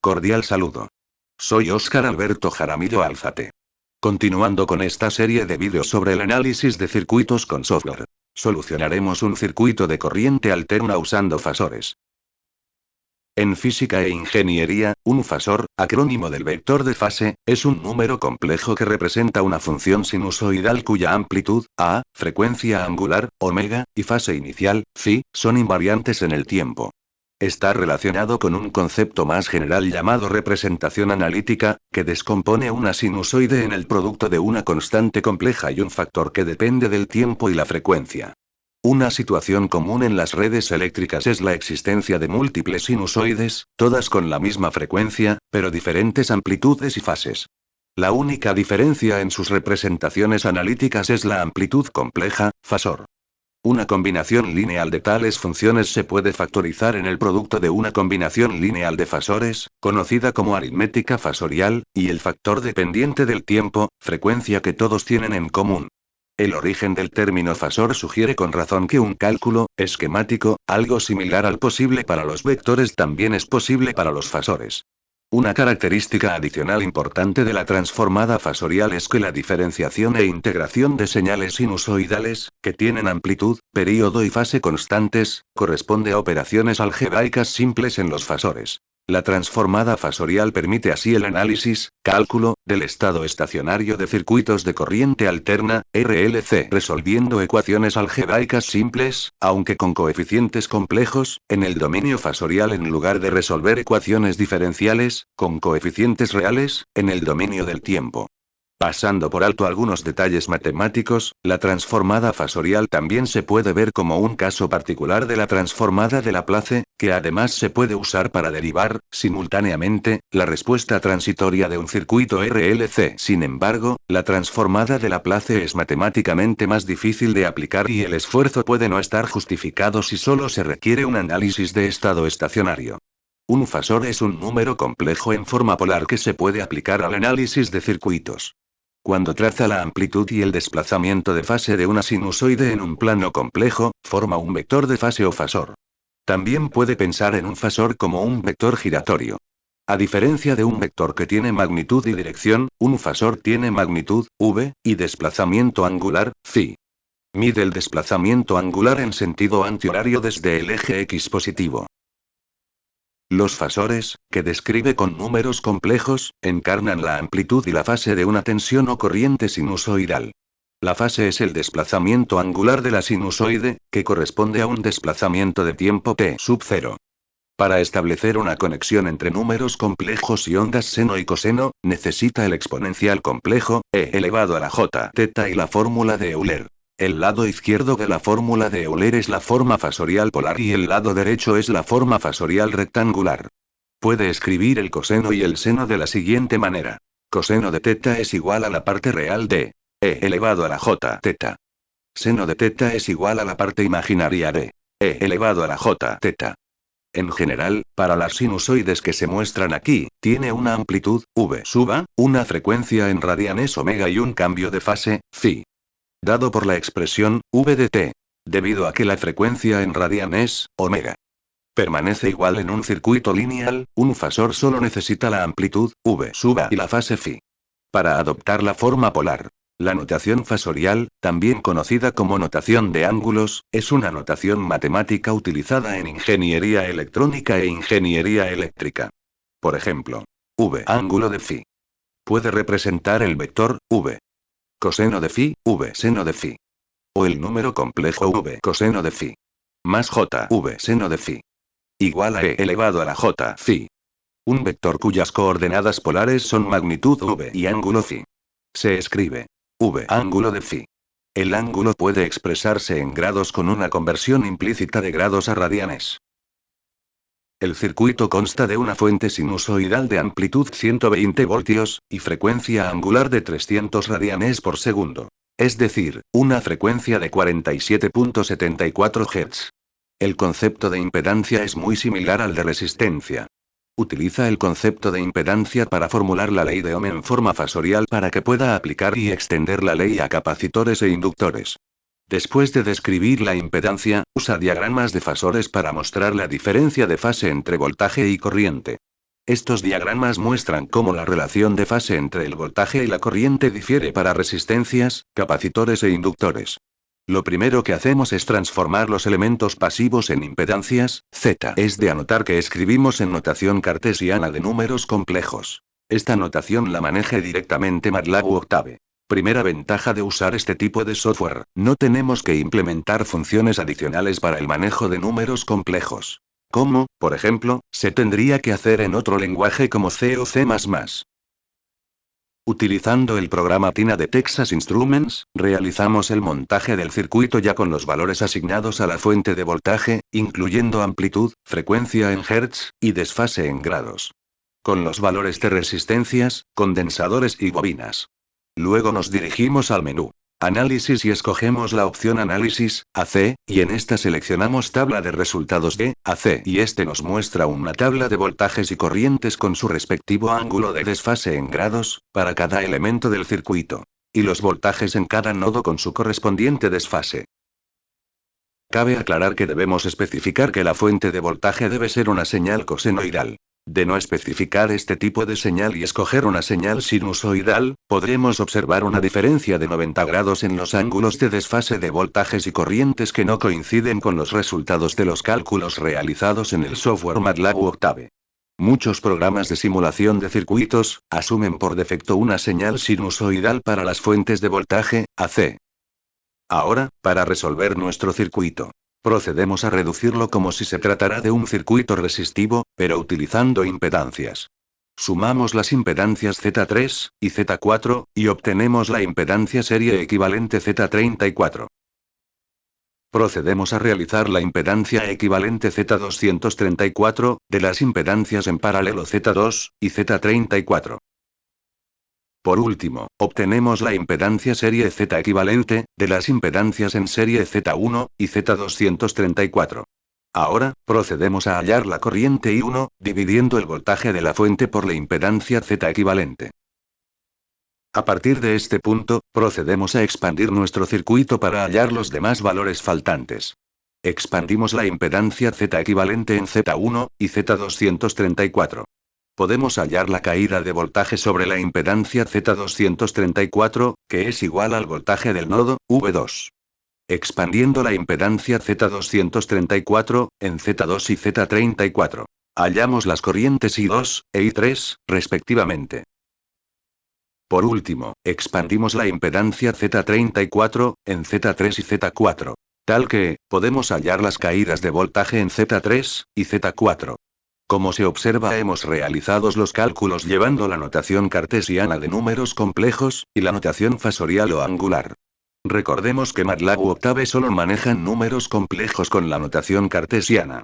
Cordial saludo. Soy Óscar Alberto Jaramillo Álzate. Continuando con esta serie de vídeos sobre el análisis de circuitos con software. Solucionaremos un circuito de corriente alterna usando fasores. En física e ingeniería, un fasor, acrónimo del vector de fase, es un número complejo que representa una función sinusoidal cuya amplitud, A, frecuencia angular, omega, y fase inicial, phi, son invariantes en el tiempo. Está relacionado con un concepto más general llamado representación analítica, que descompone una sinusoide en el producto de una constante compleja y un factor que depende del tiempo y la frecuencia. Una situación común en las redes eléctricas es la existencia de múltiples sinusoides, todas con la misma frecuencia, pero diferentes amplitudes y fases. La única diferencia en sus representaciones analíticas es la amplitud compleja, fasor. Una combinación lineal de tales funciones se puede factorizar en el producto de una combinación lineal de fasores, conocida como aritmética fasorial, y el factor dependiente del tiempo, frecuencia que todos tienen en común. El origen del término fasor sugiere con razón que un cálculo esquemático, algo similar al posible para los vectores, también es posible para los fasores. Una característica adicional importante de la transformada fasorial es que la diferenciación e integración de señales sinusoidales, que tienen amplitud, período y fase constantes, corresponde a operaciones algebraicas simples en los fasores. La transformada fasorial permite así el análisis, cálculo, del estado estacionario de circuitos de corriente alterna, RLC, resolviendo ecuaciones algebraicas simples, aunque con coeficientes complejos, en el dominio fasorial en lugar de resolver ecuaciones diferenciales, con coeficientes reales, en el dominio del tiempo. Pasando por alto algunos detalles matemáticos, la transformada fasorial también se puede ver como un caso particular de la transformada de Laplace, que además se puede usar para derivar, simultáneamente, la respuesta transitoria de un circuito RLC. Sin embargo, la transformada de Laplace es matemáticamente más difícil de aplicar y el esfuerzo puede no estar justificado si solo se requiere un análisis de estado estacionario. Un fasor es un número complejo en forma polar que se puede aplicar al análisis de circuitos. Cuando traza la amplitud y el desplazamiento de fase de una sinusoide en un plano complejo, forma un vector de fase o fasor. También puede pensar en un fasor como un vector giratorio. A diferencia de un vector que tiene magnitud y dirección, un fasor tiene magnitud, v, y desplazamiento angular, phi. Mide el desplazamiento angular en sentido antihorario desde el eje x positivo. Los fasores, que describe con números complejos, encarnan la amplitud y la fase de una tensión o corriente sinusoidal. La fase es el desplazamiento angular de la sinusoide, que corresponde a un desplazamiento de tiempo t sub 0. Para establecer una conexión entre números complejos y ondas seno y coseno, necesita el exponencial complejo, e elevado a la j teta y la fórmula de Euler. El lado izquierdo de la fórmula de Euler es la forma fasorial polar y el lado derecho es la forma fasorial rectangular. Puede escribir el coseno y el seno de la siguiente manera. Coseno de teta es igual a la parte real de e elevado a la j teta. Seno de teta es igual a la parte imaginaria de e elevado a la j teta. En general, para las sinusoides que se muestran aquí, tiene una amplitud, v sub a, una frecuencia en radianes omega y un cambio de fase, phi. Dado por la expresión, v de t. Debido a que la frecuencia en radianes, omega, permanece igual en un circuito lineal, un fasor solo necesita la amplitud, v sub a y la fase phi. Para adoptar la forma polar. La notación fasorial, también conocida como notación de ángulos, es una notación matemática utilizada en ingeniería electrónica e ingeniería eléctrica. Por ejemplo, v ángulo de phi puede representar el vector, v coseno de phi, v seno de phi. O el número complejo v coseno de phi. Más j v seno de phi. Igual a e elevado a la j phi. Un vector cuyas coordenadas polares son magnitud v y ángulo phi. Se escribe v ángulo de phi. El ángulo puede expresarse en grados con una conversión implícita de grados a radianes. El circuito consta de una fuente sinusoidal de amplitud 120 voltios, y frecuencia angular de 300 radianes por segundo. Es decir, una frecuencia de 47.74 Hz. El concepto de impedancia es muy similar al de resistencia. Utiliza el concepto de impedancia para formular la ley de Ohm en forma fasorial para que pueda aplicar y extender la ley a capacitores e inductores. Después de describir la impedancia, usa diagramas de fasores para mostrar la diferencia de fase entre voltaje y corriente. Estos diagramas muestran cómo la relación de fase entre el voltaje y la corriente difiere para resistencias, capacitores e inductores. Lo primero que hacemos es transformar los elementos pasivos en impedancias, Z. Es de anotar que escribimos en notación cartesiana de números complejos. Esta notación la maneja directamente MATLAB u Octave. Primera ventaja de usar este tipo de software: no tenemos que implementar funciones adicionales para el manejo de números complejos. Como, por ejemplo, se tendría que hacer en otro lenguaje como C o C++. Utilizando el programa TINA de Texas Instruments, realizamos el montaje del circuito ya con los valores asignados a la fuente de voltaje, incluyendo amplitud, frecuencia en Hz, y desfase en grados. Con los valores de resistencias, condensadores y bobinas. Luego nos dirigimos al menú Análisis y escogemos la opción Análisis, AC, y en esta seleccionamos Tabla de resultados de AC, y este nos muestra una tabla de voltajes y corrientes con su respectivo ángulo de desfase en grados, para cada elemento del circuito. Y los voltajes en cada nodo con su correspondiente desfase. Cabe aclarar que debemos especificar que la fuente de voltaje debe ser una señal cosenoidal. De no especificar este tipo de señal y escoger una señal sinusoidal, podremos observar una diferencia de 90 grados en los ángulos de desfase de voltajes y corrientes que no coinciden con los resultados de los cálculos realizados en el software MATLAB u Octave. Muchos programas de simulación de circuitos asumen por defecto una señal sinusoidal para las fuentes de voltaje, AC. Ahora, para resolver nuestro circuito, procedemos a reducirlo como si se tratara de un circuito resistivo, pero utilizando impedancias. Sumamos las impedancias Z3 y Z4, y obtenemos la impedancia serie equivalente Z34. Procedemos a realizar la impedancia equivalente Z234, de las impedancias en paralelo Z2 y Z34. Por último, obtenemos la impedancia serie Z equivalente, de las impedancias en serie Z1 y Z234. Ahora, procedemos a hallar la corriente I1, dividiendo el voltaje de la fuente por la impedancia Z equivalente. A partir de este punto, procedemos a expandir nuestro circuito para hallar los demás valores faltantes. Expandimos la impedancia Z equivalente en Z1 y Z234. Podemos hallar la caída de voltaje sobre la impedancia Z234, que es igual al voltaje del nodo, V2. Expandiendo la impedancia Z234, en Z2 y Z34. Hallamos las corrientes I2 e I3, respectivamente. Por último, expandimos la impedancia Z34, en Z3 y Z4. Tal que, podemos hallar las caídas de voltaje en Z3 y Z4. Como se observa, hemos realizado los cálculos llevando la notación cartesiana de números complejos, y la notación fasorial o angular. Recordemos que MATLAB u Octave solo manejan números complejos con la notación cartesiana.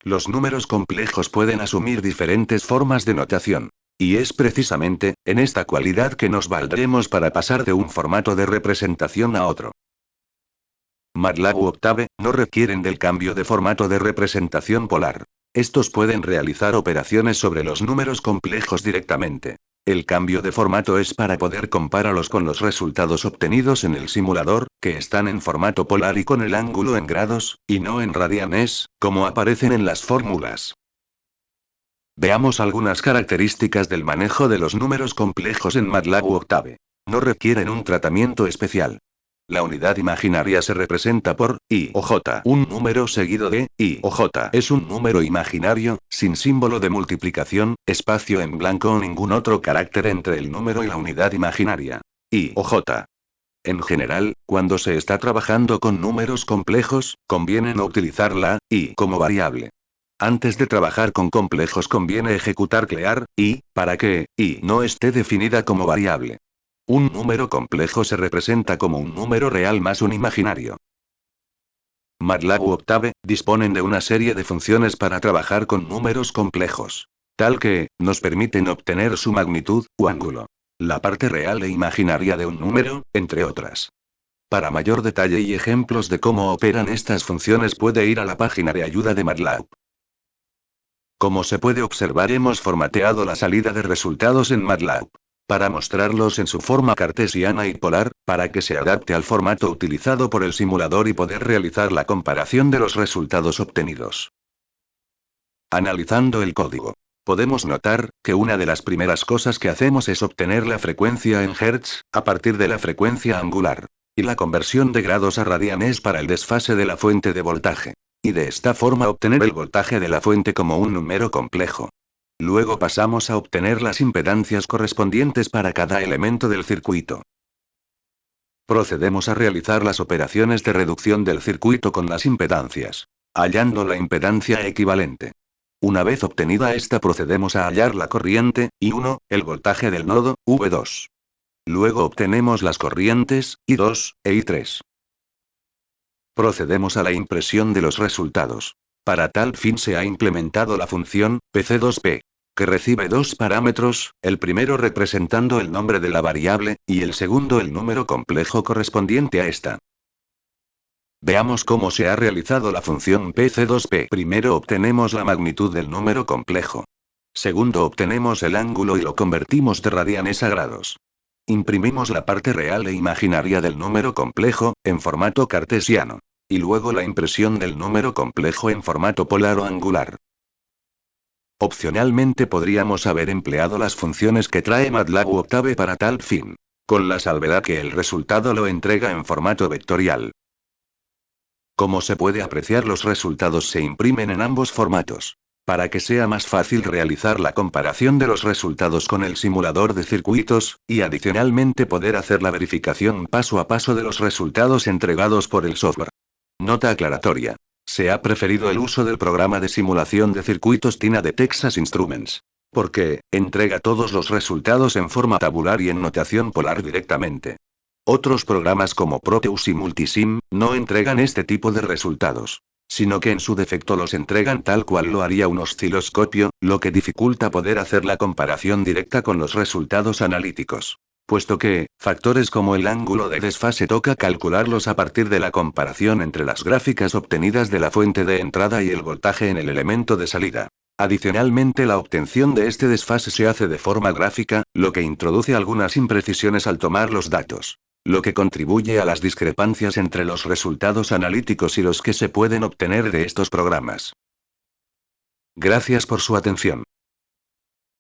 Los números complejos pueden asumir diferentes formas de notación. Y es precisamente, en esta cualidad que nos valdremos para pasar de un formato de representación a otro. MATLAB u Octave no requieren del cambio de formato de representación polar. Estos pueden realizar operaciones sobre los números complejos directamente. El cambio de formato es para poder compararlos con los resultados obtenidos en el simulador, que están en formato polar y con el ángulo en grados, y no en radianes, como aparecen en las fórmulas. Veamos algunas características del manejo de los números complejos en MATLAB u Octave. No requieren un tratamiento especial. La unidad imaginaria se representa por I o J. Un número seguido de I o J es un número imaginario, sin símbolo de multiplicación, espacio en blanco o ningún otro carácter entre el número y la unidad imaginaria. I o J. En general, cuando se está trabajando con números complejos, conviene no utilizar la I como variable. Antes de trabajar con complejos conviene ejecutar clear I, para que I no esté definida como variable. Un número complejo se representa como un número real más un imaginario. MATLAB u Octave disponen de una serie de funciones para trabajar con números complejos. Tal que, nos permiten obtener su magnitud, u ángulo. La parte real e imaginaria de un número, entre otras. Para mayor detalle y ejemplos de cómo operan estas funciones puede ir a la página de ayuda de MATLAB. Como se puede observar, hemos formateado la salida de resultados en MATLAB. Para mostrarlos en su forma cartesiana y polar, para que se adapte al formato utilizado por el simulador y poder realizar la comparación de los resultados obtenidos. Analizando el código. Podemos notar, que una de las primeras cosas que hacemos es obtener la frecuencia en Hertz, a partir de la frecuencia angular. Y la conversión de grados a radianes para el desfase de la fuente de voltaje. Y de esta forma obtener el voltaje de la fuente como un número complejo. Luego pasamos a obtener las impedancias correspondientes para cada elemento del circuito. Procedemos a realizar las operaciones de reducción del circuito con las impedancias, hallando la impedancia equivalente. Una vez obtenida esta, procedemos a hallar la corriente, I1, el voltaje del nodo, V2. Luego obtenemos las corrientes, I2, e I3. Procedemos a la impresión de los resultados. Para tal fin se ha implementado la función, PC2P, que recibe dos parámetros, el primero representando el nombre de la variable, y el segundo el número complejo correspondiente a esta. Veamos cómo se ha realizado la función PC2P. Primero obtenemos la magnitud del número complejo. Segundo obtenemos el ángulo y lo convertimos de radianes a grados. Imprimimos la parte real e imaginaria del número complejo, en formato cartesiano. Y luego la impresión del número complejo en formato polar o angular. Opcionalmente podríamos haber empleado las funciones que trae MATLAB u Octave para tal fin. Con la salvedad que el resultado lo entrega en formato vectorial. Como se puede apreciar, los resultados se imprimen en ambos formatos. Para que sea más fácil realizar la comparación de los resultados con el simulador de circuitos, y adicionalmente poder hacer la verificación paso a paso de los resultados entregados por el software. Nota aclaratoria. Se ha preferido el uso del programa de simulación de circuitos TINA de Texas Instruments. Porque, entrega todos los resultados en forma tabular y en notación polar directamente. Otros programas como Proteus y Multisim, no entregan este tipo de resultados. Sino que en su defecto los entregan tal cual lo haría un osciloscopio, lo que dificulta poder hacer la comparación directa con los resultados analíticos. Puesto que, factores como el ángulo de desfase toca calcularlos a partir de la comparación entre las gráficas obtenidas de la fuente de entrada y el voltaje en el elemento de salida. Adicionalmente, la obtención de este desfase se hace de forma gráfica, lo que introduce algunas imprecisiones al tomar los datos. Lo que contribuye a las discrepancias entre los resultados analíticos y los que se pueden obtener de estos programas. Gracias por su atención.